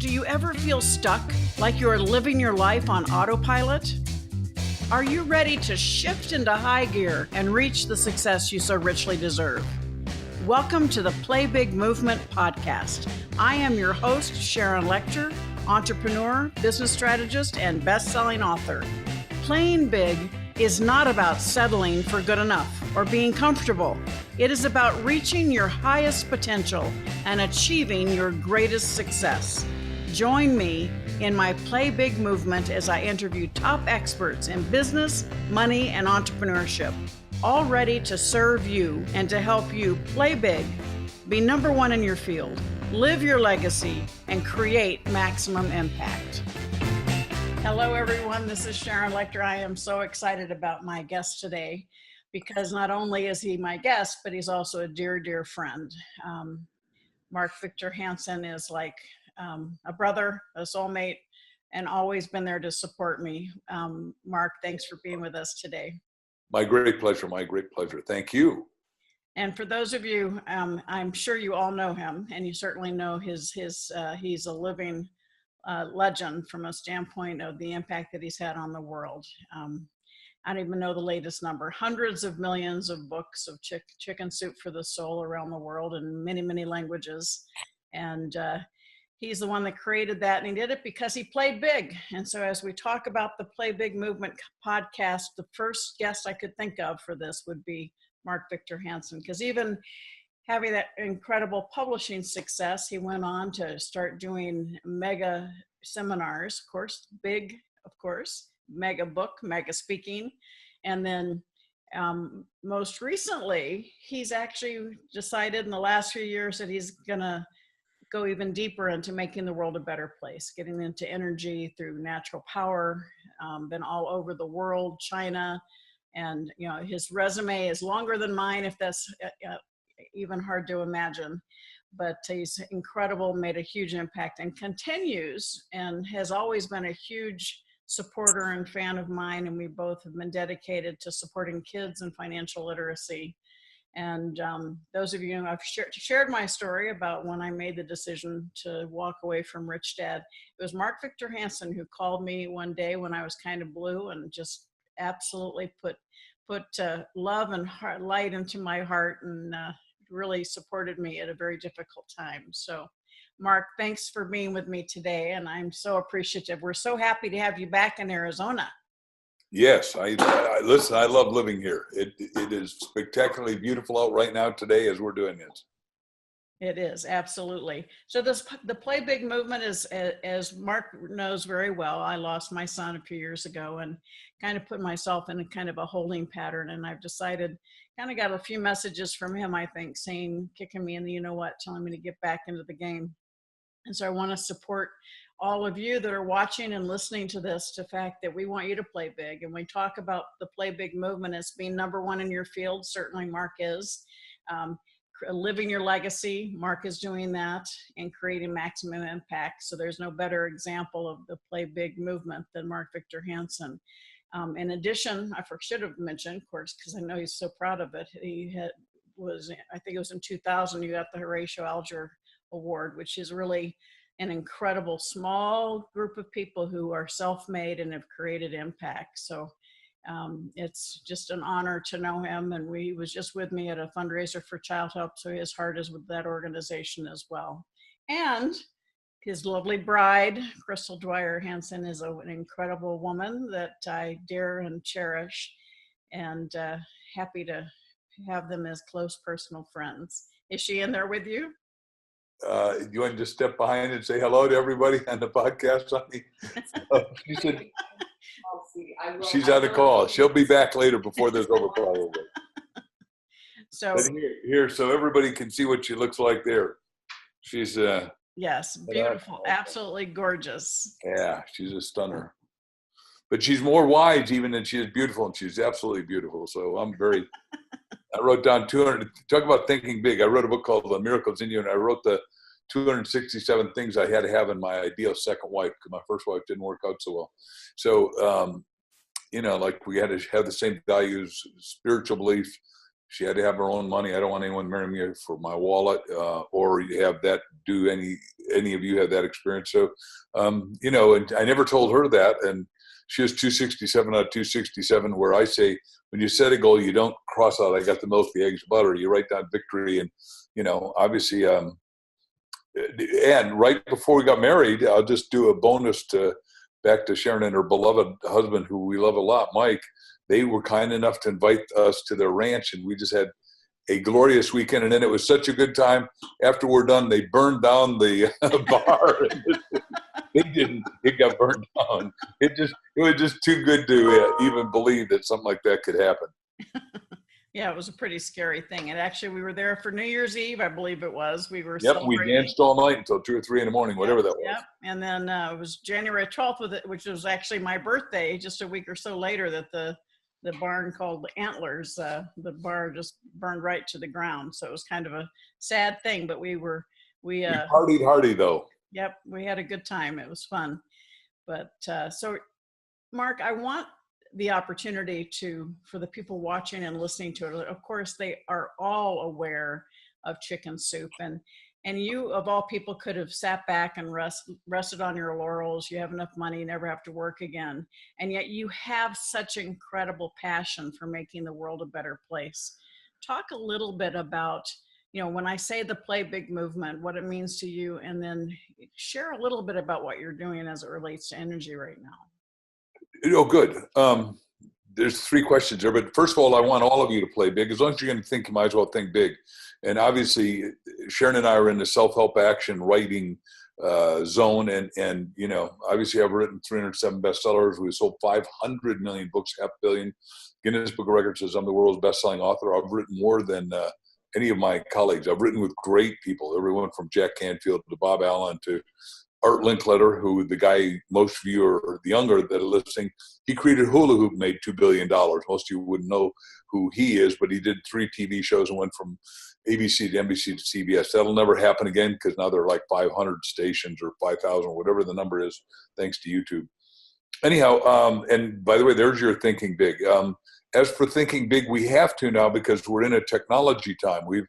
Do you ever feel stuck, like you're living your life on autopilot? Are you ready to shift into high gear and reach the success you so richly deserve? Welcome to the Play Big Movement podcast. I am your host, Sharon Lechter, entrepreneur, business strategist, and best-selling author. Playing big is not about settling for good enough or being comfortable. It is about reaching your highest potential and achieving your greatest success. Join me in my Play Big movement as I interview top experts in business, money, and entrepreneurship, all ready to serve you and to help you play big, be number one in your field, live your legacy, and create maximum impact. Hello, everyone. This is Sharon Lechter. I am so excited about my guest today because not only is he my guest, but he's also a dear, dear friend. Mark Victor Hansen is like a brother, a soulmate, and always been there to support me. Mark, thanks for being with us today. My great pleasure. My great pleasure. Thank you. And for those of you, I'm sure you all know him, and you certainly know he's a living legend from a standpoint of the impact that he's had on the world. I don't even know the latest number, hundreds of millions of books of chicken soup for the soul around the world in many, many languages. And he's the one that created that, and he did it because he played big. And so as we talk about the Play Big Movement podcast, the first guest I could think of for this would be Mark Victor Hansen, because even having that incredible publishing success, he went on to start doing mega seminars, of course, big, of course, mega book, mega speaking. And then most recently, he's actually decided in the last few years that he's gonna go even deeper into making the world a better place, getting into energy through natural power, been all over the world, China, and you know his resume is longer than mine, if that's even hard to imagine, but he's incredible, made a huge impact and continues, and has always been a huge supporter and fan of mine, and we both have been dedicated to supporting kids and financial literacy. And those of you who I've shared my story about when I made the decision to walk away from Rich Dad, it was Mark Victor Hansen who called me one day when I was kind of blue and just absolutely put love and light into my heart, and really supported me at a very difficult time. So Mark, thanks for being with me today, and I'm so appreciative. We're so happy to have you back in Arizona. Yes, I listen, I love living here. It is spectacularly beautiful out right now today as we're doing this. It is, absolutely. So the Play Big movement is, as Mark knows very well, I lost my son a few years ago and kind of put myself in a kind of a holding pattern. And I've decided, kind of got a few messages from him, I think, saying, kicking me in the you-know-what, telling me to get back into the game. And so I want to support all of you that are watching and listening to this, the fact that we want you to play big. And we talk about the Play Big movement as being number one in your field. Certainly Mark is. Living your legacy, Mark is doing that, and creating maximum impact. So there's no better example of the Play Big movement than Mark Victor Hansen. In addition, I should have mentioned, of course, because I know he's so proud of it, I think it was in 2000, you got the Horatio Alger Award, which is really an incredible small group of people who are self-made and have created impact. So it's just an honor to know him, and he was just with me at a fundraiser for Child Help, so his heart is with that organization as well. And his lovely bride, Crystal Dwyer Hansen, is an incredible woman that I dare and cherish, and happy to have them as close personal friends. Is she in there with you? You want to just step behind and say hello to everybody on the podcast? She said she's on the call. She'll be back later before this over, probably. So here, so everybody can see what she looks like there. She's yes, beautiful, absolutely gorgeous. Yeah, she's a stunner. But she's more wise even than she is beautiful, and she's absolutely beautiful. So I'm very. I wrote down 200. Talk about thinking big. I wrote a book called The Miracles in You, and I wrote the 267 things I had to have in my ideal second wife, because my first wife didn't work out so well. So, like we had to have the same values, spiritual belief. She had to have her own money. I don't want anyone marrying me for my wallet, or you have that do any of you have that experience. So, you know, and I never told her that. And she was 267 out of 267, where I say, when you set a goal, you don't cross out, I got the milk, the eggs, butter. You write down victory. And, you know, obviously, and right before we got married, I'll just do a bonus back to Sharon and her beloved husband, who we love a lot, Mike. They were kind enough to invite us to their ranch, and we just had a glorious weekend. And then it was such a good time. After we're done, they burned down the bar. They didn't. It got burned down. It was just too good to even believe that something like that could happen. Yeah, it was a pretty scary thing. And actually, we were there for New Year's Eve, I believe it was. We were Yep, we celebrating. danced all night until 2 or 3 in the morning, whatever that was. Yep. And then it was January 12th, which was actually my birthday, just a week or so later, that the barn called Antlers, the bar just burned right to the ground. So it was kind of a sad thing, but we partied hardy though. Yep, we had a good time. It was fun. But so, Mark, I want the opportunity for the people watching and listening to it. Of course, they are all aware of Chicken Soup, and you, of all people, could have sat back and rested on your laurels. You have enough money, you never have to work again. And yet you have such incredible passion for making the world a better place. Talk a little bit about, you know, when I say the Play Big movement, what it means to you, and then share a little bit about what you're doing as it relates to energy right now. Oh, good. There's 3 questions there, but first of all, I want all of you to play big. As long as you're going to think, you might as well think big. And obviously, Sharon and I are in the self-help action writing zone, and you know, obviously, I've written 307 bestsellers. We've sold 500 million books, 500 million. Guinness Book of Records says I'm the world's best-selling author. I've written more than any of my colleagues. I've written with great people, everyone from Jack Canfield to Bob Allen to Art Linkletter, who the guy most of you are the younger that are listening. He created Hula Hoop, made $2 billion. Most of you wouldn't know who he is, but he did 3 TV shows and went from ABC to NBC to CBS. That'll never happen again because now there are like 500 stations or 5,000, whatever the number is, thanks to YouTube. Anyhow, and by the way, there's your thinking big. As for thinking big, we have to now because we're in a technology time. We've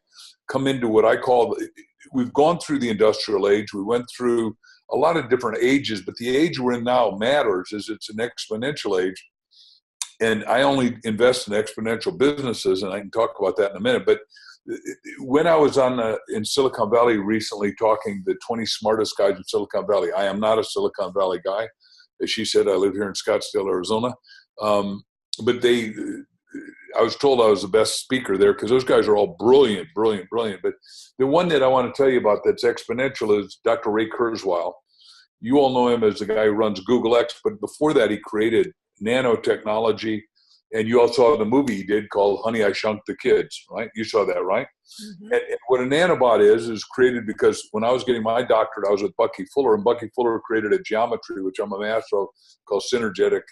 come into what I call, we've gone through the industrial age. We went through a lot of different ages, but the age we're in now matters, as it's an exponential age. And I only invest in exponential businesses, and I can talk about that in a minute. But when I was in Silicon Valley recently talking the 20 smartest guys in Silicon Valley, I am not a Silicon Valley guy. As she said, I live here in Scottsdale, Arizona. But I was told I was the best speaker there because those guys are all brilliant, brilliant, brilliant. But the one that I want to tell you about that's exponential is Dr. Ray Kurzweil. You all know him as the guy who runs Google X, but before that he created nanotechnology. And you all saw the movie he did called Honey, I Shrunk the Kids, right? You saw that, right? Mm-hmm. And what a nanobot is created because when I was getting my doctorate, I was with Bucky Fuller, and Bucky Fuller created a geometry, which I'm a master of, called energetic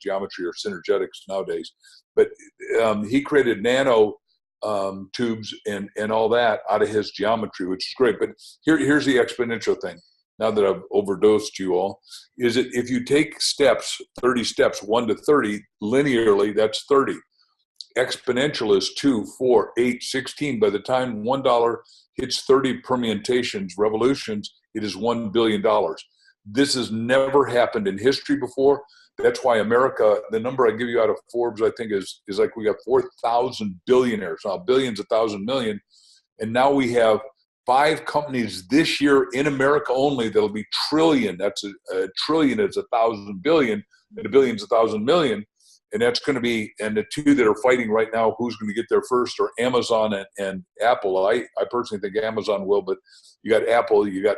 geometry, or synergetics nowadays. But he created nano tubes and all that out of his geometry, which is great. But here's the exponential thing. Now that I've overdosed you all, is that if you take steps, 30 steps, 1 to 30, linearly, that's 30. Exponential is 2, 4, 8, 16. By the time $1 hits 30 permutations, revolutions, it is $1 billion. This has never happened in history before. That's why America, the number I give you out of Forbes, I think is like we got 4,000 billionaires, now billions, 1,000 million. And now we have 5 companies this year in America only that'll be trillion. That's a trillion is 1,000 billion, and a billion's 1,000 million. And that's going to be, and the 2 that are fighting right now, who's going to get there first, are Amazon and Apple. I personally think Amazon will, but you got Apple, you got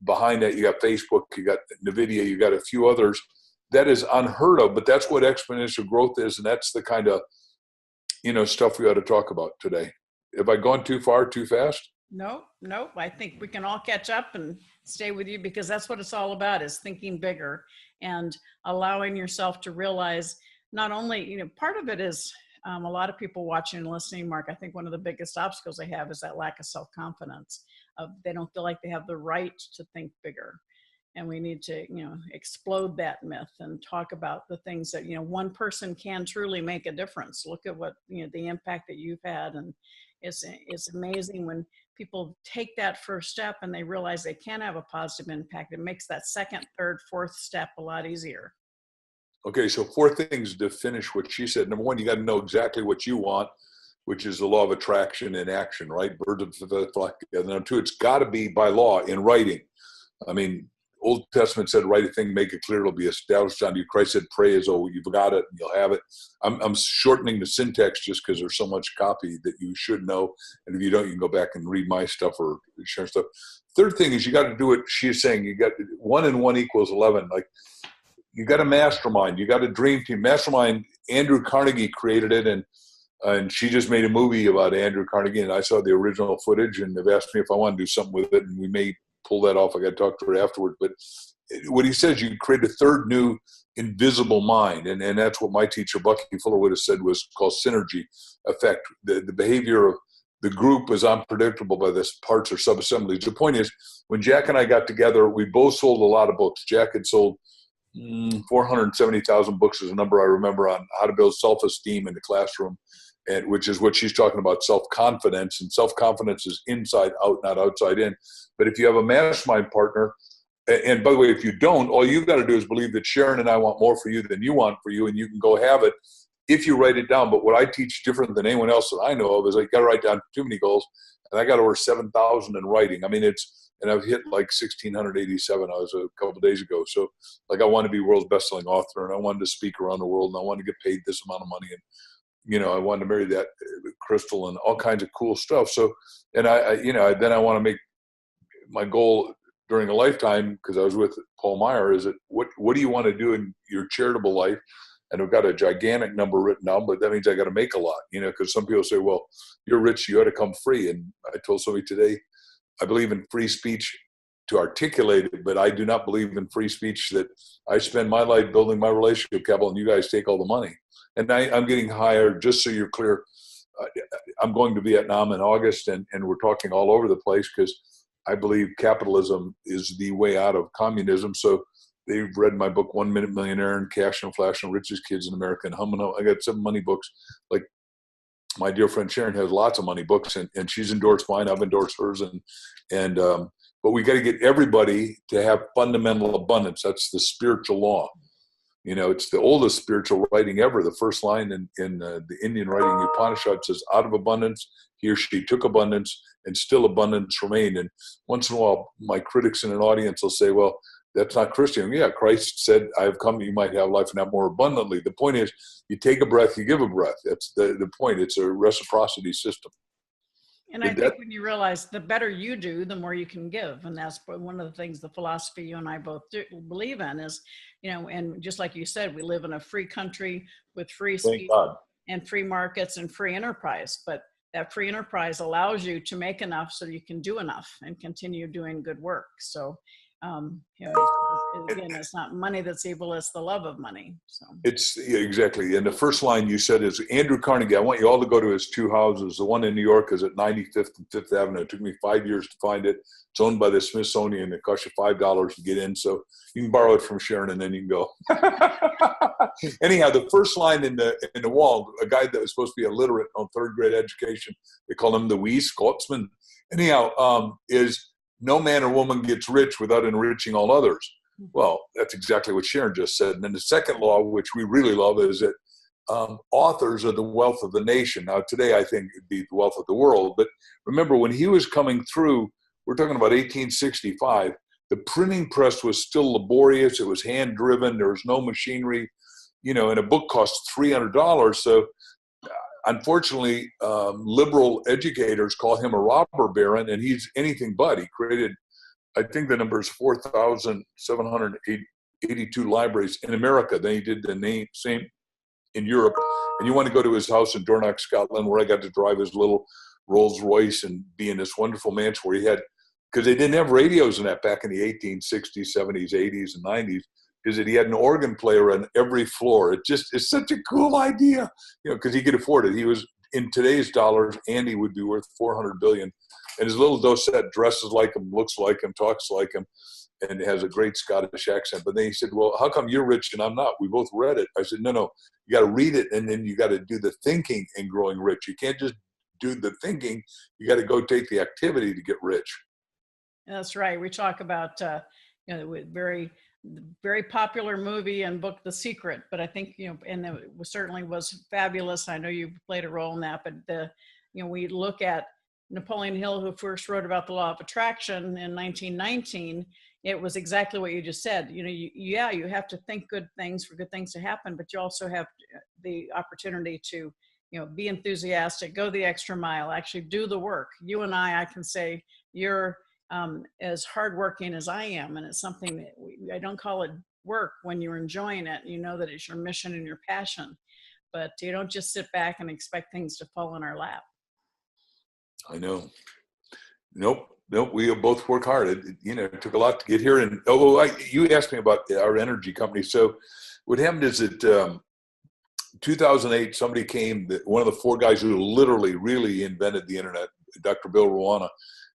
behind that, you got Facebook, you got NVIDIA, you got a few others. That is unheard of, but that's what exponential growth is, and that's the kind of, stuff we ought to talk about today. Have I gone too far, too fast? No. I think we can all catch up and stay with you, because that's what it's all about, is thinking bigger and allowing yourself to realize not only, part of it is a lot of people watching and listening, Mark, I think one of the biggest obstacles they have is that lack of self-confidence. They don't feel like they have the right to think bigger. And we need to, explode that myth and talk about the things that, one person can truly make a difference. Look at what, the impact that you've had. And it's amazing when people take that first step and they realize they can have a positive impact, it makes that second, third, fourth step a lot easier. Okay, so 4 things to finish what she said. Number 1, you got to know exactly what you want, which is the law of attraction in action, right? Birds of the flock together. Number 2, it's got to be by law in writing. I mean, Old Testament said, write a thing, make it clear, it'll be established on you. Christ said, pray as though you've got it and you'll have it. I'm shortening the syntax just because there's so much copy that you should know. And if you don't, you can go back and read my stuff or share stuff. Third thing is you got to do it. She's saying you got 1 and 1 equals 11. Like, you got a mastermind, you got a dream team. Mastermind, Andrew Carnegie created it, and she just made a movie about Andrew Carnegie, and I saw the original footage, and they've asked me if I want to do something with it, and we may pull that off. I got to talk to her afterward. But what he says, you create a third new invisible mind, and that's what my teacher, Bucky Fuller, would have said was called synergy effect. The behavior of the group is unpredictable by the parts or subassemblies. The point is, when Jack and I got together, we both sold a lot of books. Jack had sold 470,000 books is a number I remember on how to build self-esteem in the classroom, and which is what she's talking about, self-confidence. And self-confidence is inside out, not outside in. But if you have a mastermind partner, and by the way, if you don't, all you've got to do is believe that Sharon and I want more for you than you want for you, and you can go have it if you write it down. But what I teach different than anyone else that I know of is I got to write down too many goals, and I got over 7,000 in writing. I mean, and I've hit like 1,687. I was a couple of days ago. So like, I want to be world's best-selling author, and I wanted to speak around the world, and I wanted to get paid this amount of money. And, I wanted to marry that crystal and all kinds of cool stuff. So, and then I want to make my goal during a lifetime, because I was with Paul Meyer, is that what do you want to do in your charitable life? And I've got a gigantic number written down, but that means I got to make a lot, because some people say, well, you're rich, you ought to come free. And I told somebody today, I believe in free speech to articulate it, but I do not believe in free speech that I spend my life building my relationship capital and you guys take all the money. And I'm getting hired, just so you're clear, I'm going to Vietnam in August, and we're talking all over the place because I believe capitalism is the way out of communism. So they've read my book, 1 Minute Millionaire and Cash and Flash and Richest Kids in America. And I got 7 money books. Like, my dear friend Sharon has lots of money books, and she's endorsed mine. I've endorsed hers, but we got to get everybody to have fundamental abundance. That's the spiritual law. It's the oldest spiritual writing ever. The first line in the Indian writing Upanishad says, "Out of abundance, he or she took abundance, and still abundance remained." And once in a while, my critics in an audience will say, "Well, that's not Christian." Yeah, Christ said, "I have come that you might have life and have more abundantly." The point is, you take a breath, you give a breath. That's the point. It's a reciprocity system. And I think when you realize the better you do, the more you can give. And that's one of the things, the philosophy you and I both believe in is, and just like you said, we live in a free country with free speech and free markets and free enterprise. But that free enterprise allows you to make enough so you can do enough and continue doing good work. So, again, it's not money that's evil, it's the love of money. So exactly. And the first line you said is Andrew Carnegie. I want you all to go to his 2 houses. The one in New York is at 95th and 5th Avenue. It took me 5 years to find it. It's owned by the Smithsonian. It costs you $5 to get in. So you can borrow it from Sharon and then you can go. Anyhow, the first line in the wall, a guy that was supposed to be illiterate on 3rd grade education, they call him the wee Scotsman. Anyhow, is no man or woman gets rich without enriching all others. Well, that's exactly what Sharon just said. And then the second law, which we really love, is that authors are the wealth of the nation. Now, today, I think it'd be the wealth of the world. But remember, when he was coming through, we're talking about 1865, the printing press was still laborious. It was hand-driven. There was no machinery, and a book cost $300. So unfortunately, liberal educators call him a robber baron, and he's anything but. He created, I think the number is 4,782 libraries in America. Then he did the same in Europe. And you want to go to his house in Dornoch, Scotland, where I got to drive his little Rolls Royce and be in this wonderful mansion where he had, because they didn't have radios in that back in the 1860s, 70s, 80s, and 90s. Is that he had an organ player on every floor. It's such a cool idea, because he could afford it. He was, in today's dollars, Andy would be worth $400 billion. And his little Dosette dresses like him, looks like him, talks like him, and has a great Scottish accent. But then he said, "Well, how come you're rich and I'm not? We both read it." I said, No, you got to read it, and then you got to do the thinking in growing rich. You can't just do the thinking. You got to go take the activity to get rich. That's right. We talk about, very, very popular movie and book, The Secret, but I think, and it certainly was fabulous. I know you played a role in that, but we look at Napoleon Hill, who first wrote about the law of attraction in 1919. It was exactly what you just said. You have to think good things for good things to happen, but you also have the opportunity to, be enthusiastic, go the extra mile, actually do the work. You and I can say you're as hardworking as I am, and it's something that I don't call it work when you're enjoying it. You know that it's your mission and your passion, but you don't just sit back and expect things to fall in our lap. I know. Nope. We both work hard. It took a lot to get here. And you asked me about our energy company. So what happened is that 2008, somebody came, one of the four guys who literally really invented the internet, Dr. Bill Ruana.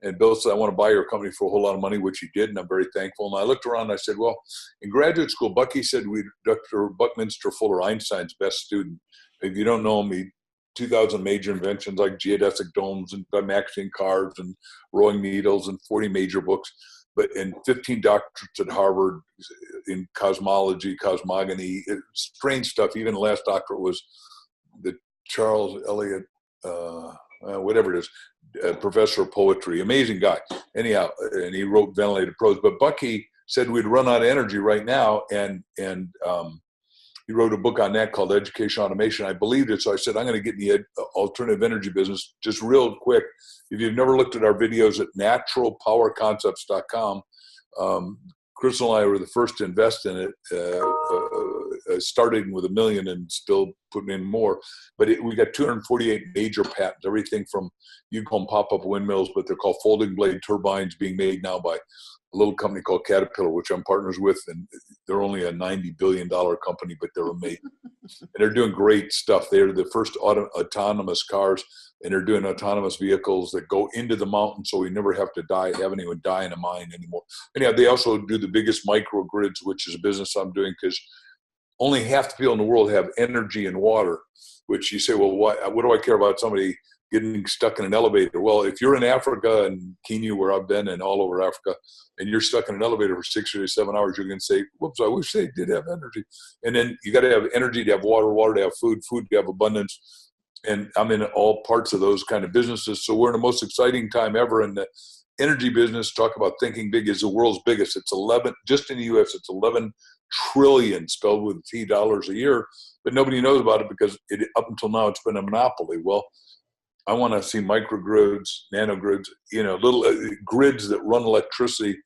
And Bill said, I want to buy your company for a whole lot of money, which he did, and I'm very thankful. And I looked around and I said, well, in graduate school, Bucky said Dr. Buckminster Fuller, Einstein's best student. If you don't know him, he 2,000 major inventions like geodesic domes and Dymaxion cars and rowing needles and 40 major books, and 15 doctorates at Harvard in cosmology, cosmogony, strange stuff. Even the last doctorate was the Charles Eliot, whatever it is, professor of poetry, amazing guy. Anyhow, and he wrote Ventilated Prose. But Bucky said we'd run out of energy right now, and he wrote a book on that called Education Automation. I believed it, so I said I'm going to get in the alternative energy business. Just real quick, if you've never looked at our videos at naturalpowerconcepts.com, Crystal and I were the first to invest in it, starting with $1 million and still putting in more. But we got 248 major patents, everything from, you call them pop-up windmills, but they're called folding blade turbines, being made now by a little company called Caterpillar, which I'm partners with, and they're only a $90 billion company, but they're amazing. And they're doing great stuff. They're the first autonomous cars, and they're doing autonomous vehicles that go into the mountain, so we never have to have anyone die in a mine anymore. Anyhow, they also do the biggest microgrids, which is a business I'm doing, because only half the people in the world have energy and water, which you say, well, what do I care about somebody getting stuck in an elevator? Well, if you're in Africa and Kenya, where I've been, and all over Africa, and you're stuck in an elevator for 6 or 7 hours, you're going to say, whoops, I wish they did have energy. And then you got to have energy to have water, water to have food, food to have abundance. And I'm in all parts of those kind of businesses. So we're in the most exciting time ever in the energy business. Talk about thinking big, is the world's biggest. It's 11, just in the US, it's 11 trillion, spelled with T, dollars a year. But nobody knows about it because up until now, it's been a monopoly. Well, I want to see microgrids, nanogrids, little grids that run electricity,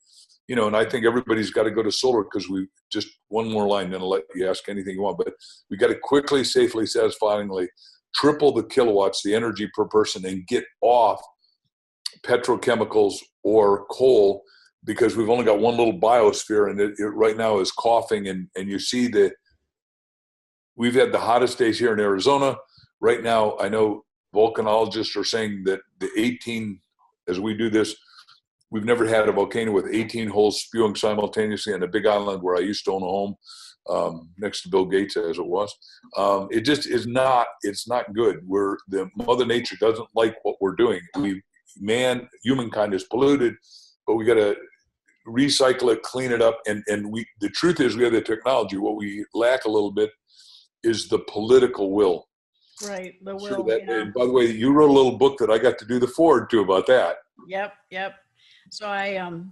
and I think everybody's got to go to solar, because we just, one more line, then I'll let you ask anything you want, but we got to quickly, safely, satisfyingly triple the kilowatts, the energy per person, and get off petrochemicals or coal, because we've only got one little biosphere, and it right now is coughing, and you see that we've had the hottest days here in Arizona. Right now, I know volcanologists are saying that as we do this, we've never had a volcano with 18 holes spewing simultaneously on a big island where I used to own a home, next to Bill Gates, as it was. It just is not, it's not good. The Mother Nature doesn't like what we're doing. Humankind is polluted, but we got to recycle it, clean it up. And the truth is, we have the technology. What we lack a little bit is the political will. Right, the will. Sure, and by the way, you wrote a little book that I got to do the forward to about that. Yep. So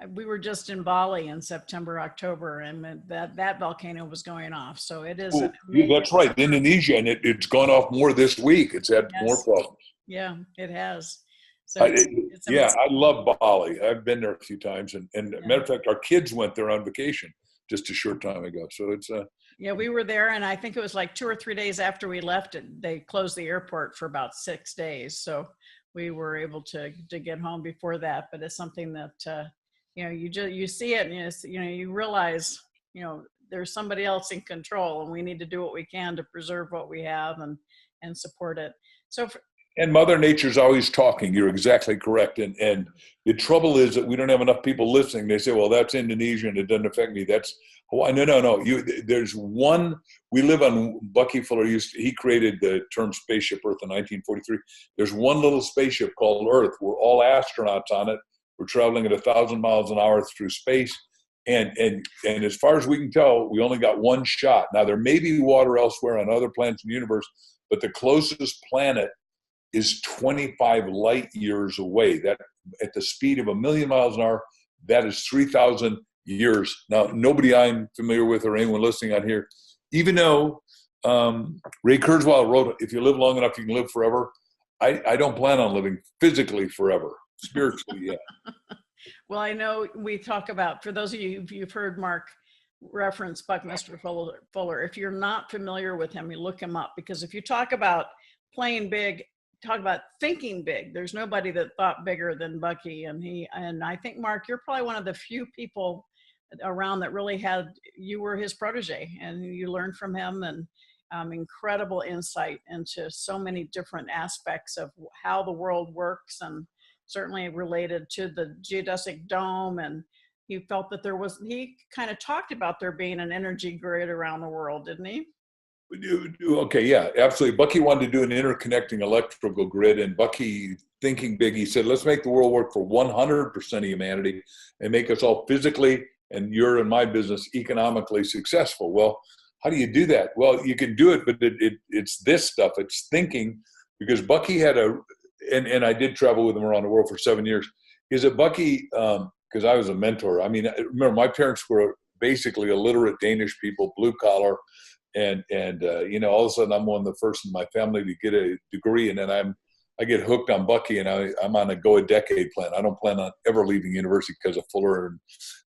we were just in Bali in September, October, and that volcano was going off. So it is. That's right, Indonesia, and it's gone off more this week. It's had more problems. Yeah, it has. So I love Bali. I've been there a few times, and matter of fact, our kids went there on vacation just a short time ago. So it's yeah, we were there, and I think it was like 2 or 3 days after we left it, they closed the airport for about 6 days. So we were able to get home before that. But it's something that you see it, and you realize there's somebody else in control, and we need to do what we can to preserve what we have and support it. So And Mother Nature's always talking. You're exactly correct. And the trouble is that we don't have enough people listening. They say, well, that's Indonesia and it doesn't affect me. That's Hawaii. No. There's one, we live on, Bucky Fuller he created the term Spaceship Earth in 1943. There's one little spaceship called Earth. We're all astronauts on it. We're traveling at 1,000 miles an hour through space. And as far as we can tell, we only got one shot. Now, there may be water elsewhere on other planets in the universe, but the closest planet is 25 light years away. That at the speed of 1,000,000 miles an hour, that is 3,000 years. Now, nobody I'm familiar with or anyone listening on here, even though Ray Kurzweil wrote, if you live long enough, you can live forever. I don't plan on living physically forever. Spiritually, yeah. Well, I know we talk about, for those of you, you've heard Mark reference Buckminster Fuller. If you're not familiar with him, you look him up, because if you talk about playing big, talk about thinking big, there's nobody that thought bigger than Bucky. And I think, Mark, you're probably one of the few people around that really you were his protege, and you learned from him, and incredible insight into so many different aspects of how the world works, and certainly related to the geodesic dome. And he felt that he kind of talked about there being an energy grid around the world, didn't he? Okay, yeah, absolutely. Bucky wanted to do an interconnecting electrical grid, and Bucky, thinking big, he said, let's make the world work for 100% of humanity and make us all physically, and you're in my business, economically successful. Well, how do you do that? Well, you can do it, but it's this stuff. It's thinking, because Bucky had and I did travel with him around the world for 7 years, is that Bucky, because I was a mentor. I mean, remember, my parents were basically illiterate Danish people, blue collar, and all of a sudden I'm one of the first in my family to get a degree, and then I get hooked on Bucky, and I'm on a go-a-decade plan. I don't plan on ever leaving university because of Fuller. And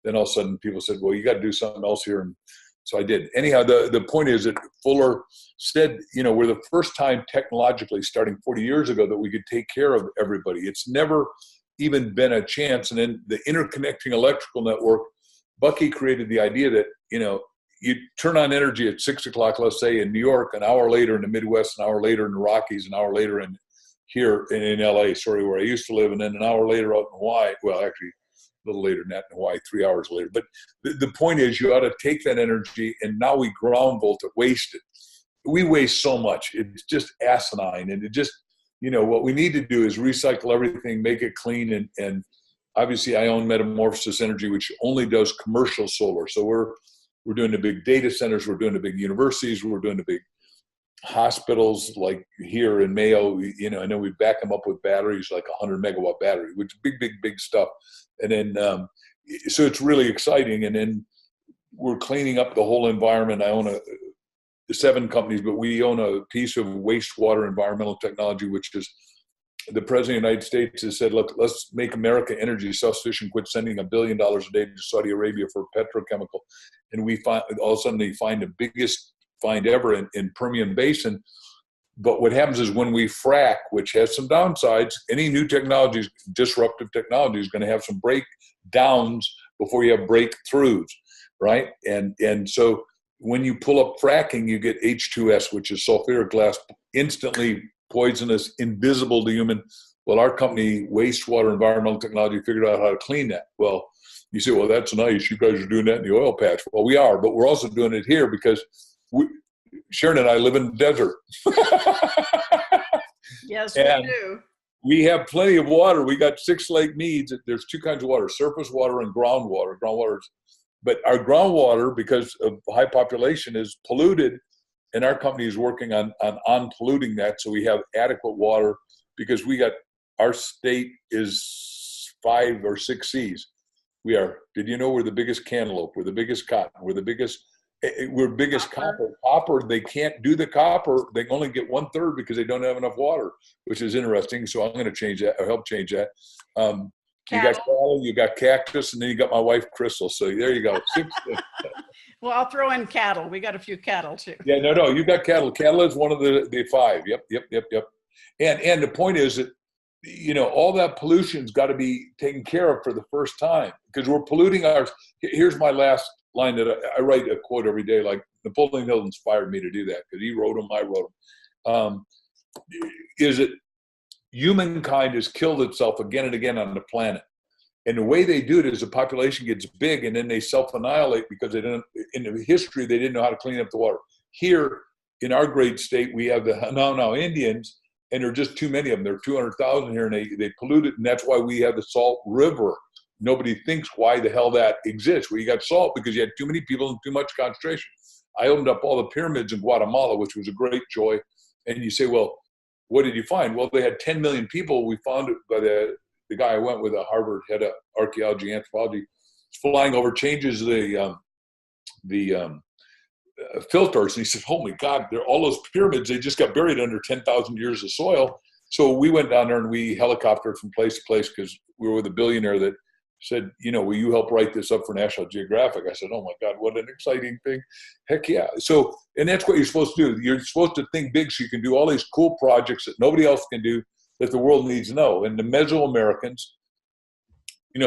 then all of a sudden people said, well, you got to do something else here. And so I did. Anyhow, the point is that Fuller said, we're the first time technologically, starting 40 years ago, that we could take care of everybody. It's never even been a chance. And then the interconnecting electrical network, Bucky created the idea that, you turn on energy at 6 o'clock, let's say in New York, an hour later in the Midwest, an hour later in the Rockies, an hour later here in LA, where I used to live, and then an hour later out in Hawaii. Well, actually, a little later than that in Hawaii, 3 hours later. But the point is, you ought to take that energy, and now we ground volt it, waste it. We waste so much. It's just asinine. And it just, what we need to do is recycle everything, make it clean. And obviously, I own Metamorphosis Energy, which only does commercial solar. So we're doing the big data centers, we're doing the big universities, we're doing the big hospitals, like here in Mayo, and then we back them up with batteries, like 100 megawatt battery, which is big stuff. And then, so it's really exciting. And then we're cleaning up the whole environment. I own 7 companies, but we own a piece of wastewater environmental technology, which is, the President of the United States has said, look, let's make America energy self-sufficient, quit sending $1 billion a day to Saudi Arabia for petrochemical. And we find, all of a sudden, they find the biggest find ever in Permian Basin. But what happens is, when we frack, which has some downsides, any new technology, disruptive technology, is going to have some breakdowns before you have breakthroughs, right? And so when you pull up fracking, you get H2S, which is sulfuric gas, instantly poisonous, invisible to human. Well, our company, Wastewater Environmental Technology, figured out how to clean that. Well, you say, well, that's nice. You guys are doing that in the oil patch. Well, we are, but we're also doing it here because Sharon and I live in the desert. Yes, we do. We have plenty of water. We got 6 Lake Meads. There's 2 kinds of water: surface water and groundwater. But our groundwater, because of high population, is polluted. And our company is working on polluting that, so we have adequate water, because our state is 5 or 6 C's. Did you know we're the biggest cantaloupe? We're the biggest cotton. We're biggest copper. Copper, they can't do the copper. They only get 1/3 because they don't have enough water, which is interesting. So I'm going to change that, or help change that. You got cattle, you got cactus, and then you got my wife, Crystal. So there you go. 6. Well, I'll throw in cattle. We got a few cattle too. Yeah, no, you got cattle. Cattle is one of the 5. Yep. And the point is that, all that pollution's got to be taken care of for the first time, because we're polluting ours. Here's my last line that I write a quote every day. Like, Napoleon Hill inspired me to do that, because he wrote them, I wrote them. Is it humankind has killed itself again and again on the planet. And the way they do it is the population gets big and then they self-annihilate because they didn't, in the history, they didn't know how to clean up the water. Here in our great state, we have the now Indians, and there are just too many of them. There are 200,000 here, and they pollute it, and that's why we have the Salt River. Nobody thinks why the hell that exists. Well, you got salt because you had too many people and too much concentration. I opened up all the pyramids in Guatemala, which was a great joy. And you say, well, what did you find? Well, they had 10 million people. We found it by the guy I went with, a Harvard head of archaeology, anthropology, flying over, changes the filters. And he said, oh my God, all those pyramids, they just got buried under 10,000 years of soil. So we went down there and we helicoptered from place to place because we were with a billionaire that said, will you help write this up for National Geographic? I said, oh my God, what an exciting thing. Heck yeah. So, and that's what you're supposed to do. You're supposed to think big so you can do all these cool projects that nobody else can do that the world needs to know. And the Mesoamericans,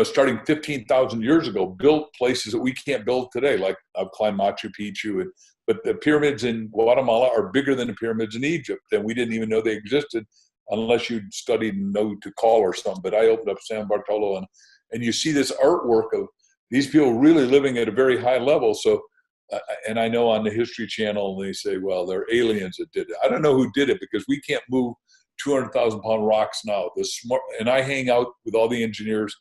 starting 15,000 years ago, built places that we can't build today. Like I've climbed Machu Picchu, but the pyramids in Guatemala are bigger than the pyramids in Egypt, and we didn't even know they existed unless you'd studied and know to call or something. But I opened up San Bartolo, and you see this artwork of these people really living at a very high level. So, and I know on the History Channel, they say, well, they're aliens that did it. I don't know who did it because we can't move 200,000-pound rocks now. And I hang out with all the engineers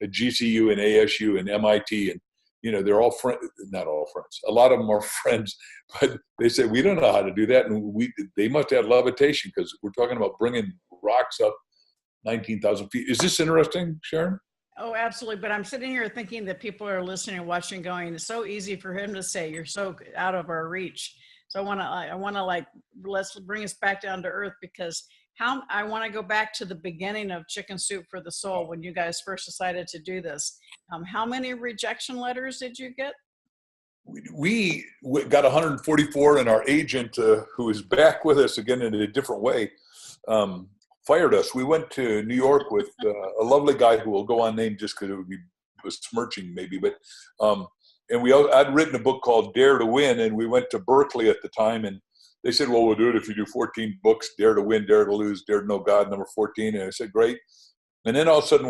at GCU and ASU and MIT, and they're all friends. Not all friends. A lot of them are friends, but they say we don't know how to do that, and they must have levitation because we're talking about bringing rocks up 19,000 feet. Is this interesting, Sharon? Oh, absolutely. But I'm sitting here thinking that people are listening and watching, going, it's so easy for him to say, you're so out of our reach. So I want to let's bring us back down to earth, because I want to go back to the beginning of Chicken Soup for the Soul when you guys first decided to do this. How many rejection letters did you get? We got 144, and our agent, who is back with us again in a different way, fired us. We went to New York with a lovely guy who will go unnamed just because it would be besmirching maybe, but and I'd written a book called Dare to Win, and we went to Berkeley at the time, and they said, well, we'll do it if you do 14 books, Dare to Win, Dare to Lose, Dare to Know God, number 14. And I said, great. And then all of a sudden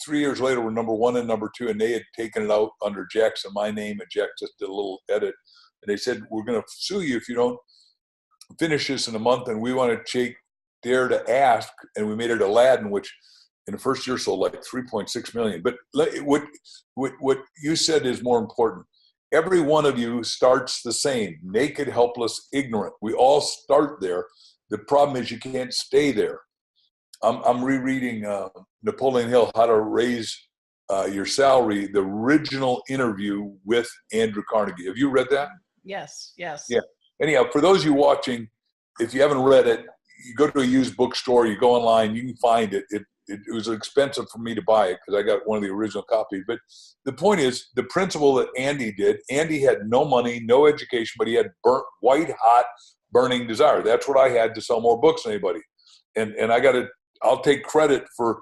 3 years later, we're number 1 and number 2, and they had taken it out under Jack's and my name, and Jack just did a little edit. And they said, we're going to sue you if you don't finish this in a month, and we want to take Dare to Ask, and we made it Aladdin, which in the first year sold like 3.6 million. But what you said is more important. Every one of you starts the same, naked, helpless, ignorant. We all start there. The problem is you can't stay there. I'm rereading Napoleon Hill, How to Raise Your Salary, the original interview with Andrew Carnegie. Have you read that? Yes. Yeah. Anyhow, for those of you watching, if you haven't read it, you go to a used bookstore, you go online, you can find it. It was expensive for me to buy it because I got one of the original copies. But the point is, the principle that Andy did, Andy had no money, no education, but he had white hot, burning desire. That's what I had to sell more books than anybody. And I'll take credit for,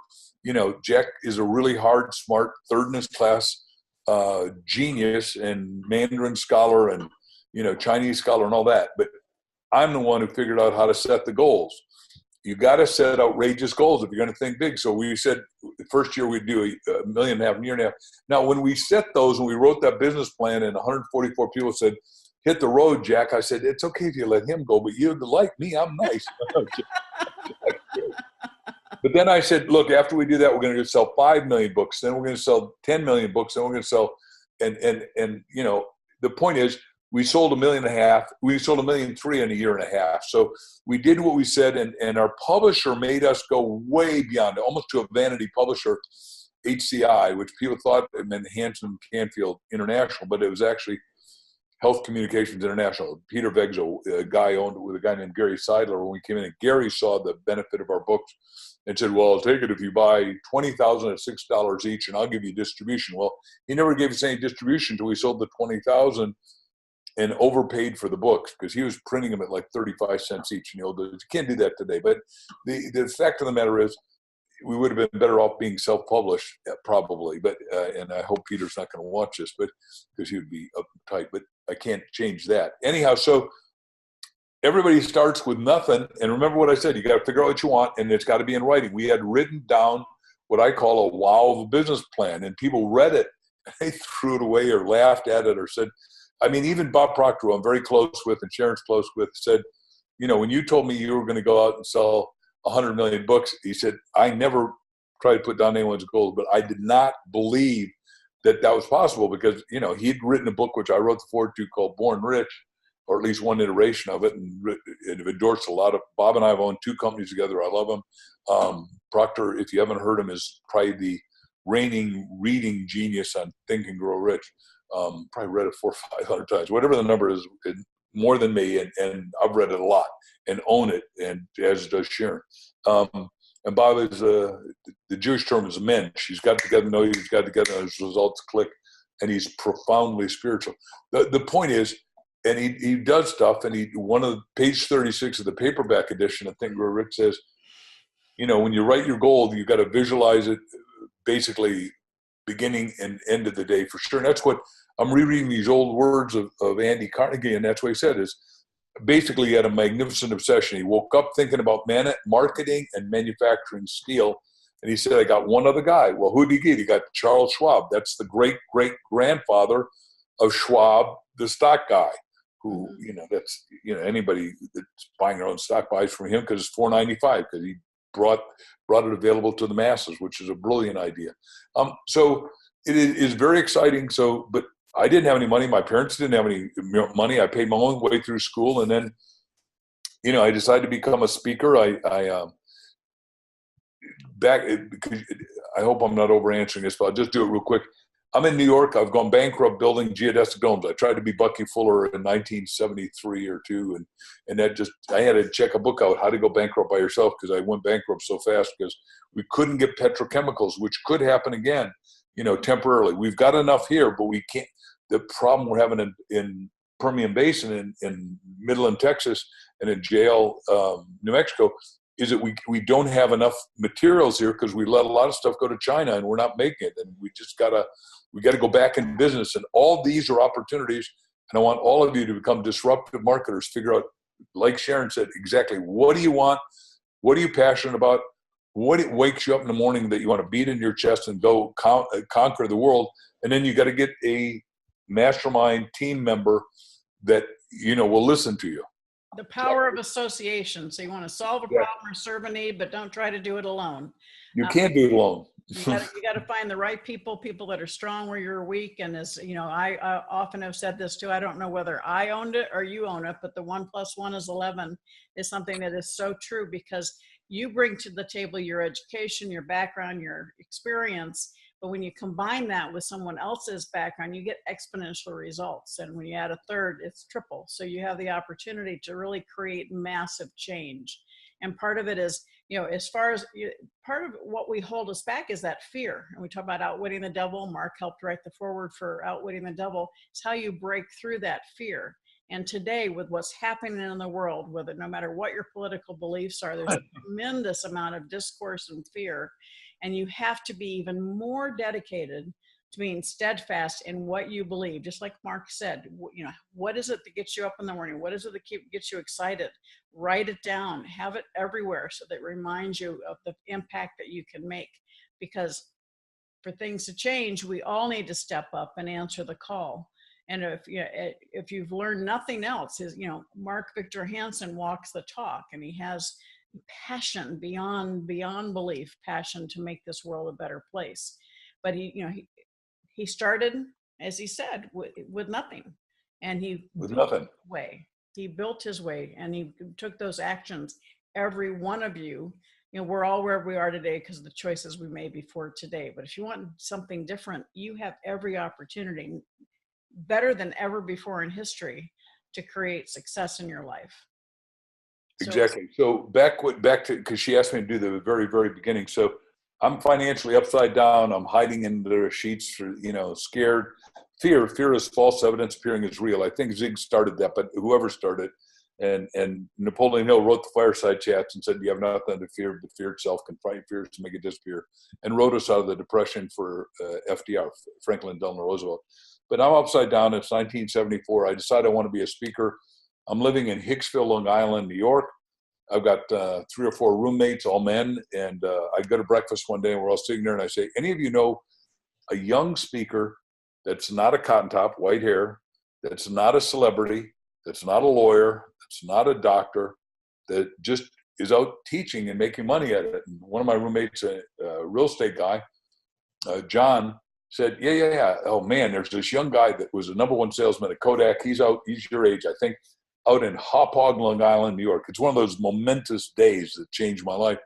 Jack is a really hard, smart, third in his class genius and Mandarin scholar and, Chinese scholar and all that. But I'm the one who figured out how to set the goals. You got to set outrageous goals if you're going to think big. So we said the first year we'd do $1.5 million, a year and a half. Now, when we set those and we wrote that business plan and 144 people said, hit the road, Jack, I said, it's okay if you let him go, but you like me, I'm nice. But then I said, look, after we do that, we're going to sell 5 million books. Then we're going to sell 10 million books. Then we're going to sell, and the point is, we sold 1.5 million. We sold 1.3 million in a year and a half. So we did what we said, and our publisher made us go way beyond it, almost to a vanity publisher, HCI, which people thought it meant Hansen Canfield International, but it was actually Health Communications International. Peter Vegzo, a guy owned it with a guy named Gary Seidler. When we came in, and Gary saw the benefit of our books and said, well, I'll take it if you buy 20,000 at $6 each, and I'll give you distribution. Well, he never gave us any distribution until we sold the 20,000 and overpaid for the books because he was printing them at like 35 cents each. You can't do that today. But the fact of the matter is, we would have been better off being self-published, probably. But and I hope Peter's not going to watch this, but because he would be uptight. But I can't change that. Anyhow, so everybody starts with nothing. And remember what I said, you got to figure out what you want, and it's got to be in writing. We had written down what I call a wow of a business plan, and people read it, and they threw it away or laughed at it or said, I mean, even Bob Proctor, who I'm very close with and Sharon's close with, said, you know, when you told me you were going to go out and sell 100 million books, he said, I never tried to put down anyone's goals, but I did not believe that that was possible because, you know, he'd written a book, which I wrote the forward to, called Born Rich, or at least one iteration of it, and it endorsed a lot of, Bob and I have owned 2 companies together. I love him. Proctor, if you haven't heard him, is probably the reigning reading genius on Think and Grow Rich. Probably read it 400 or 500 times, whatever the number is, more than me, and I've read it a lot and own it, and as does Sharon. And Bob is the Jewish term is a mensch. He's got together, know he's got together, and his results click, and he's profoundly spiritual. The point is, and he does stuff, and one of the page 36 of the paperback edition, I think, where Rick says, you know, when you write your goal, you got to visualize it basically beginning and end of the day for sure. And that's what I'm rereading these old words of Andy Carnegie, and that's what he said is basically he had a magnificent obsession. He woke up thinking about marketing and manufacturing steel, and he said, I got one other guy. Well, who did he get? He got Charles Schwab. That's the great-great-grandfather of Schwab, the stock guy, who, you know, that's, you know, anybody that's buying their own stock buys from him because it's $4.95 because he brought it available to the masses, which is a brilliant idea. So it is very exciting. So, but I didn't have any money. My parents didn't have any money. I paid my own way through school. And then, you know, I decided to become a speaker. Because I hope I'm not over answering this, but I'll just do it real quick. I'm in New York. I've gone bankrupt building geodesic domes. I tried to be Bucky Fuller in 1973 or 2. And that just, I had to check a book out, How to Go Bankrupt by Yourself, because I went bankrupt so fast because we couldn't get petrochemicals, which could happen again, you know, temporarily. We've got enough here, but we can't. The problem we're having in Permian Basin in Midland, Texas, and in Jail, New Mexico, is that we don't have enough materials here because we let a lot of stuff go to China and we're not making it. And we just we got to go back in business. And all these are opportunities. And I want all of you to become disruptive marketers, figure out, like Sharon said, exactly what do you want? What are you passionate about? What it wakes you up in the morning that you want to beat in your chest and go conquer the world. And then you got to get a mastermind team member that, you know, will listen to you. The power of association. So you want to solve a problem or serve a need, but don't try to do it alone. You can't do it alone. You got to find the right people that are strong where you're weak. And as you know, I often have said this too. I don't know whether I owned it or you own it, but the 1 + 1 is 11 is something that is so true because you bring to the table your education, your background, your experience. But when you combine that with someone else's background, you get exponential results. And when you add a third, it's triple. So you have the opportunity to really create massive change. And part of it is, you know, as far as part of what we hold us back is that fear. And we talk about outwitting the devil. Mark helped write the foreword for Outwitting the Devil. It's how you break through that fear. And today, with what's happening in the world, whether no matter what your political beliefs are, there's a tremendous amount of discourse and fear. And you have to be even more dedicated to being steadfast in what you believe. Just like Mark said, you know, what is it that gets you up in the morning? What is it that gets you excited? Write it down, have it everywhere so that it reminds you of the impact that you can make. Because for things to change, we all need to step up and answer the call. And if you've learned nothing else, you know, Mark Victor Hansen walks the talk, and he has passion beyond belief, passion to make this world a better place. But he started, as he said, with nothing, and he built his way, and he took those actions. Every one of you, you know, we're all where we are today because of the choices we made before today. But if you want something different, you have every opportunity, better than ever before in history, to create success in your life. Exactly. So back to, because she asked me to do the very, very beginning. So I'm financially upside down. I'm hiding in the sheets, you know, scared. Fear is false evidence appearing as real. I think Zig started that, but whoever started, and Napoleon Hill wrote the Fireside Chats and said, you have nothing to fear, but fear itself can fight fears to make it disappear, and wrote us out of the Depression for FDR, Franklin Delano Roosevelt. But I'm upside down. It's 1974. I decided I want to be a speaker. I'm living in Hicksville, Long Island, New York. I've got 3 or 4 roommates, all men. And I go to breakfast one day and we're all sitting there and I say, any of you know a young speaker that's not a cotton top, white hair, that's not a celebrity, that's not a lawyer, that's not a doctor, that just is out teaching and making money at it? And one of my roommates, a real estate guy, John, said, yeah. Oh man, there's this young guy that was the #1 salesman at Kodak. He's your age, I think, out in Hauppauge, Long Island, New York. It's one of those momentous days that changed my life.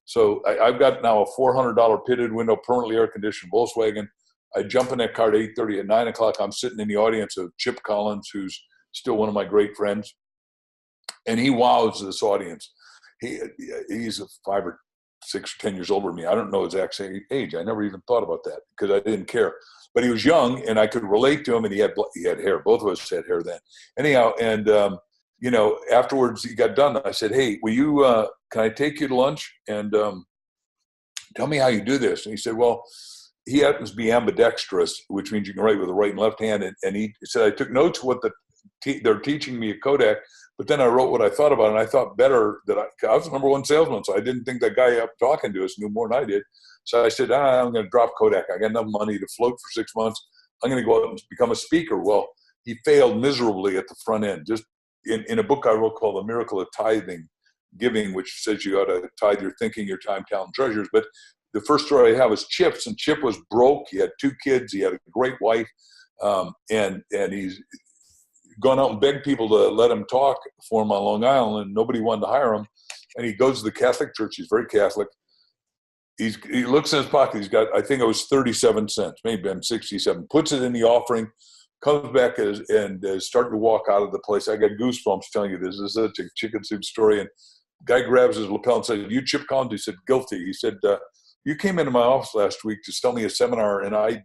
So I've got now a $400 pitted window, permanently air conditioned Volkswagen. I jump in that car at 8:30. At 9 o'clock, I'm sitting in the audience of Chip Collins, who's still one of my great friends. And he wows this audience. He's 5 or 6 or 10 years older than me. I don't know his exact age. I never even thought about that because I didn't care. But he was young, and I could relate to him, and he had hair. Both of us had hair then. Anyhow, and afterwards he got done. I said, hey, will you? Can I take you to lunch? And tell me how you do this. And he said, well, he happens to be ambidextrous, which means you can write with the right and left hand. And he said, I took notes of what they're teaching me at Kodak, but then I wrote what I thought about it, and I thought better that I was the #1 salesman, so I didn't think that guy up talking to us knew more than I did. So I said, I'm going to drop Kodak. I got enough money to float for 6 months. I'm going to go out and become a speaker. Well, he failed miserably at the front end. Just in a book I wrote called The Miracle of Tithing, Giving, which says you ought to tithe your thinking, your time, talent, treasures. But the first story I have is Chip's, and Chip was broke. He had 2 kids. He had a great wife, and he's gone out and begged people to let him talk for him on Long Island, and nobody wanted to hire him. And he goes to the Catholic Church. He's very Catholic. He looks in his pocket. He's got, I think it was 37 cents, maybe been 67. Puts it in the offering, comes back and is starting to walk out of the place. I got goosebumps telling you this. This is such a chicken soup story. And the guy grabs his lapel and said, you Chip Collins? He said, guilty. He said, you came into my office last week to sell me a seminar, and I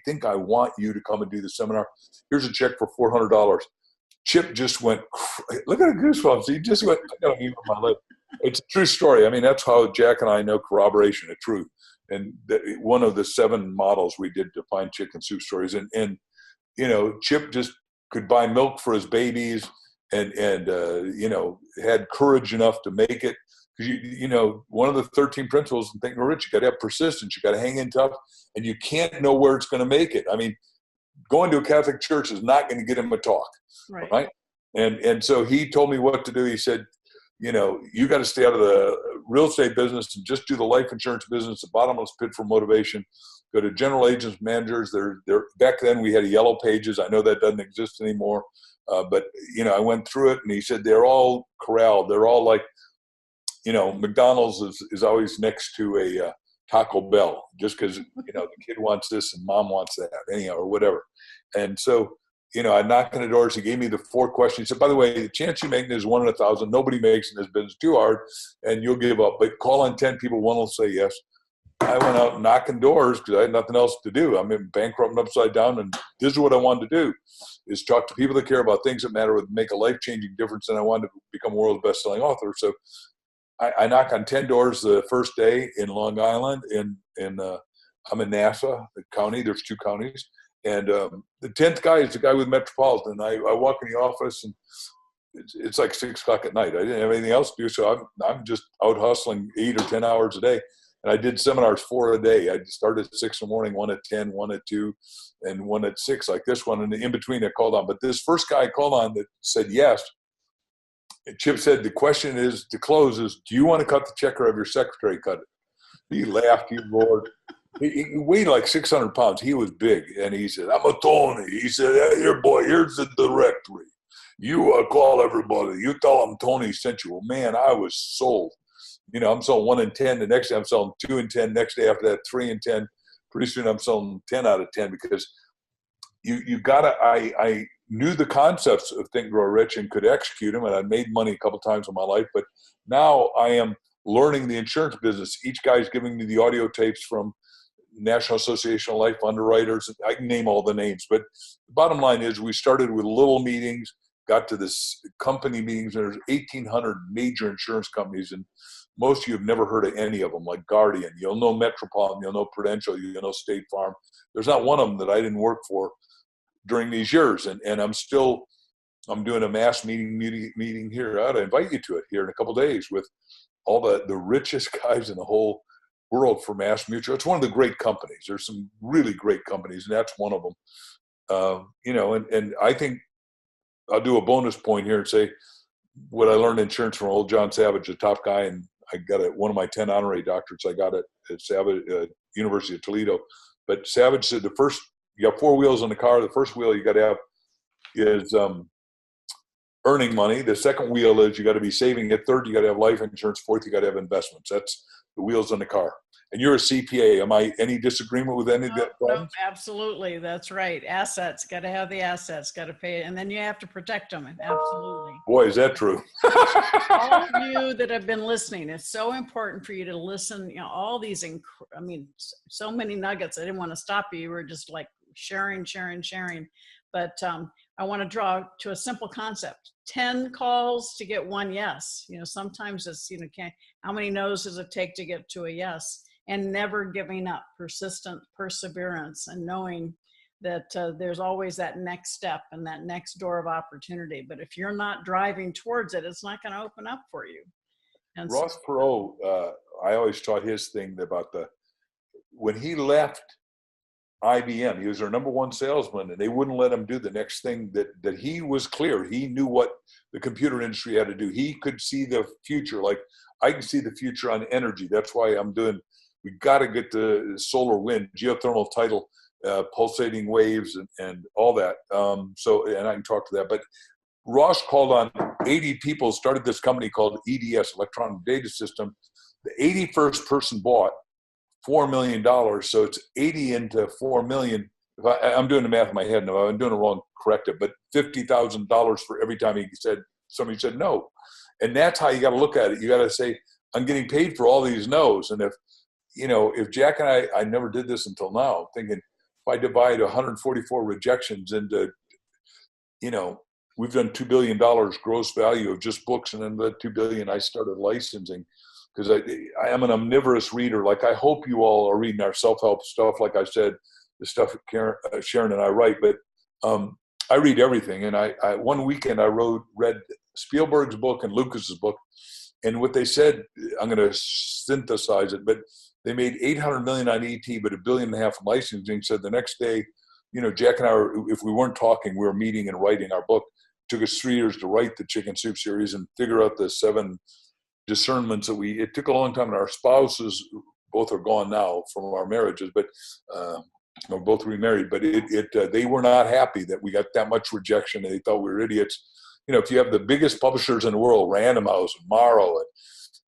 think I want you to come and do the seminar. Here's a check for $400. Chip just went, look at the goosebumps. He just went, I got to mute my lip. It's a true story. I mean, that's how Jack and I know corroboration of truth. And one of the 7 models we did to find chicken soup stories. And Chip just could buy milk for his babies and had courage enough to make it. Because, one of the 13 principles in Think and Grow Rich, you got to have persistence. You got to hang in tough, and you can't know where it's going to make it. I mean, going to a Catholic church is not going to get him a talk, right? And so he told me what to do. He said, you got to stay out of the real estate business and just do the life insurance business, the bottomless pit for motivation. Go to general agents, managers. They're back then we had yellow pages. I know that doesn't exist anymore. But I went through it, and he said they're all corralled. They're all like, McDonald's is always next to a Taco Bell, just because, the kid wants this and mom wants that, anyhow, or whatever. And so, I knocked on the doors. He gave me the 4 questions. He said, by the way, the chance you make is 1 in 1,000. Nobody makes in this business too hard, and you'll give up. But call on 10 people, 1 will say yes. I went out knocking doors because I had nothing else to do. I'm bankrupt and upside down, and this is what I wanted to do, is talk to people that care about things that matter, would make a life-changing difference, and I wanted to become a world's best-selling author. So I knock on 10 doors the first day in Long Island, and I'm in Nassau, the county. There's 2 counties. And the 10th guy is the guy with Metropolitan. I walk in the office, and it's like 6 o'clock at night. I didn't have anything else to do, so I'm just out hustling 8 or 10 hours a day. And I did seminars 4 a day. I started at 6 in the morning, 1 at 10, 1 at 2, and 1 at 6, like this one. And in between I called on. But this first guy I called on that said yes, Chip said, the question is, to close, is, do you want to cut the check or have your secretary cut it? He laughed, he roared. He weighed like 600 pounds. He was big. And he said, I'm a Tony. He said, hey, here, boy, here's the directory. You call everybody. You tell them Tony sent you. Well, man, I was sold. I'm selling 1 in 10. The next day I'm selling 2 in 10. Next day after that, 3 in 10. Pretty soon I'm selling 10 out of 10 because you got to, I knew the concepts of Think and Grow Rich and could execute them, and I made money a couple times in my life. But now I am learning the insurance business. Each guy's giving me the audio tapes from National Association of Life Underwriters. I can name all the names, but the bottom line is we started with little meetings, got to this company meetings. There's 1,800 major insurance companies, and most of you have never heard of any of them, like Guardian. You'll know Metropolitan, you'll know Prudential, you'll know State Farm. There's not one of them that I didn't work for during these years. And I'm still I'm doing a mass meeting here. I ought to invite you to it here in a couple of days with all the richest guys in the whole world for Mass Mutual. It's one of the great companies. There's some really great companies, and that's one of them. And I think I'll do a bonus point here and say what I learned in insurance from old John Savage, the top guy, and I got one of my 10 honorary doctorates. I got it at Savage, University of Toledo. But Savage said you got 4 wheels on the car. The first wheel you got to have is earning money. The second wheel is you got to be saving it. Third, you got to have life insurance. Fourth, you got to have investments. That's the wheels on the car. And you're a CPA. Am I any disagreement with any of that? No, absolutely. That's right. Assets, got to have the assets, got to pay it. And then you have to protect them. Absolutely. Boy, is that true. All of you that have been listening, it's so important for you to listen. All these, so many nuggets. I didn't want to stop you. You were just like sharing. But I want to draw to a simple concept. 10 calls to get 1 yes. Sometimes it's, how many no's does it take to get to a yes? And never giving up, persistent perseverance, and knowing that there's always that next step and that next door of opportunity. But if you're not driving towards it, it's not going to open up for you. And Ross Perot, I always taught his thing about when he left IBM, he was their number 1 salesman, and they wouldn't let him do the next thing that he was clear. He knew what the computer industry had to do. He could see the future. Like I can see the future on energy. That's why we got to get the solar, wind, geothermal, tidal, pulsating waves and all that. And I can talk to that. But Ross called on 80 people, started this company called EDS, Electronic Data System. The 81st person bought $4 million. So it's 80 into 4 million. I'm doing the math in my head now. I'm doing it wrong, correct it. But $50,000 for every time somebody said no. And that's how you got to look at it. You got to say, I'm getting paid for all these no's. And if Jack and I never did this until now, thinking if I divide 144 rejections into, we've done $2 billion gross value of just books. And then the $2 billion I started licensing because I am an omnivorous reader. Like I hope you all are reading our self-help stuff. Like I said, the stuff Sharon and I write, but I read everything. And I one weekend I read Spielberg's book and Lucas's book. And what they said, I'm going to synthesize it, but they made $800 million on ET, but $1.5 billion in licensing. Said the next day, Jack and I, if we weren't talking, we were meeting and writing our book. It took us 3 years to write the Chicken Soup series and figure out the 7 discernments it took a long time. And our spouses, both are gone now from our marriages, but we're both remarried, but they were not happy that we got that much rejection. They thought we were idiots. If you have the biggest publishers in the world, Random House, Morrow, and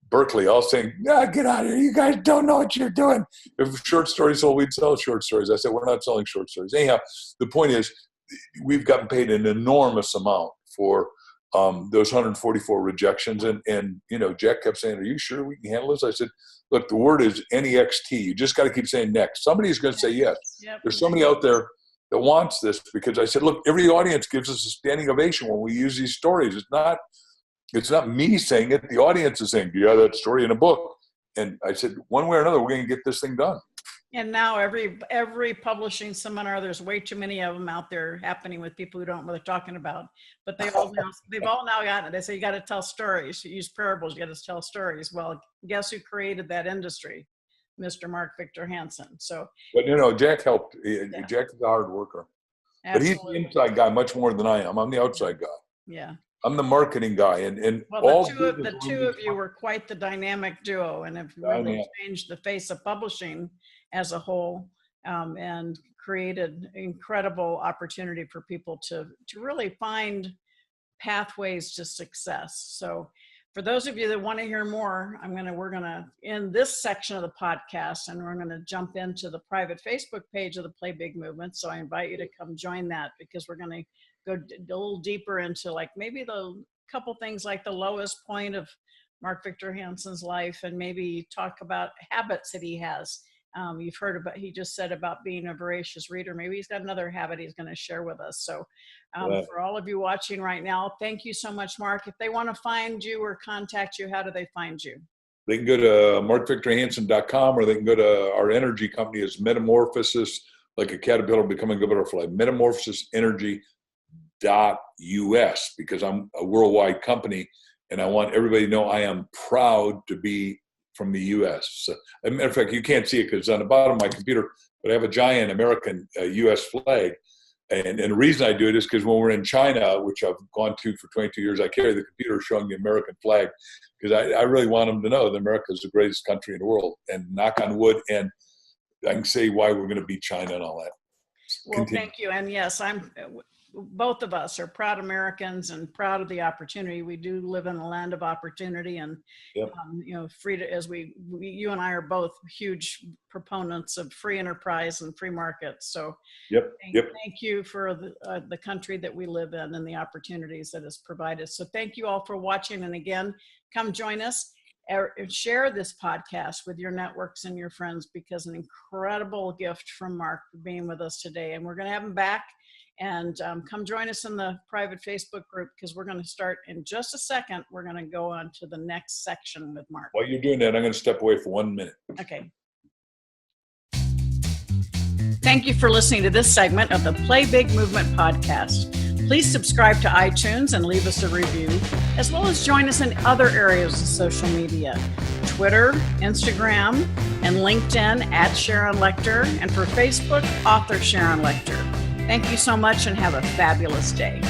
Berkeley, all saying, get out of here. You guys don't know what you're doing. If short stories sold, we'd sell short stories. I said, we're not selling short stories. Anyhow, the point is we've gotten paid an enormous amount for those 144 rejections. And Jack kept saying, are you sure we can handle this? I said, look, the word is NEXT. You just got to keep saying next. Somebody's going to say yes. Yep. There's somebody out there that wants this, because I said, look, every audience gives us a standing ovation when we use these stories. It's not me saying it. The audience is saying, do you have that story in a book? And I said, one way or another, we're going to get this thing done. And now every publishing seminar, there's way too many of them out there happening with people who don't know what they're talking about. But they've all now gotten it. They say you got to tell stories. You use parables. You got to tell stories. Well, guess who created that industry? Mr. Mark Victor Hansen. So, but Jack helped. Jack's a hard worker. Absolutely. But he's the inside guy much more than I am. I'm the outside guy. Yeah. I'm the marketing guy, and well, the two of you were quite the dynamic duo, and have really changed the face of publishing as a whole, and created incredible opportunity for people to really find pathways to success. So, for those of you that want to hear more, we're gonna end this section of the podcast, and we're gonna jump into the private Facebook page of the Play Big Movement. So I invite you to come join that, because we're gonna go a little deeper into like maybe the couple things like the lowest point of Mark Victor Hansen's life, and maybe talk about habits that he has. You've heard about, he just said about being a voracious reader. Maybe he's got another habit he's going to share with us. So for all of you watching right now, thank you so much, Mark. If they want to find you or contact you, how do they find you? They can go to markvictorhansen.com, or they can go to our energy company is Metamorphosis, like a caterpillar becoming a butterfly, metamorphosisenergy.com. .us, because I'm a worldwide company and I want everybody to know I am proud to be from the US. So, as a matter of fact, you can't see it because it's on the bottom of my computer, but I have a giant American US flag. And the reason I do it is because when we're in China, which I've gone to for 22 years, I carry the computer showing the American flag, because I really want them to know that America is the greatest country in the world, and knock on wood, and I can say why we're going to beat China and all that. Well, thank you. And yes, both of us are proud Americans and proud of the opportunity. We do live in a land of opportunity, and Yep. free to, as you and I are both huge proponents of free enterprise and free markets. So thank you for the country that we live in and the opportunities that it's provided. So thank you all for watching. And again, come join us. Share this podcast with your networks and your friends, because an incredible gift from Mark for being with us today. And we're going to have him back, and come join us in the private Facebook group, because we're going to start in just a second. We're going to go on to the next section with Mark. While you're doing that, I'm going to step away for 1 minute. Okay. Thank you for listening to this segment of the Play Big Movement podcast. Please subscribe to iTunes and leave us a review, as well as join us in other areas of social media: Twitter, Instagram, and LinkedIn at Sharon Lechter, and for Facebook, author Sharon Lechter. Thank you so much and have a fabulous day.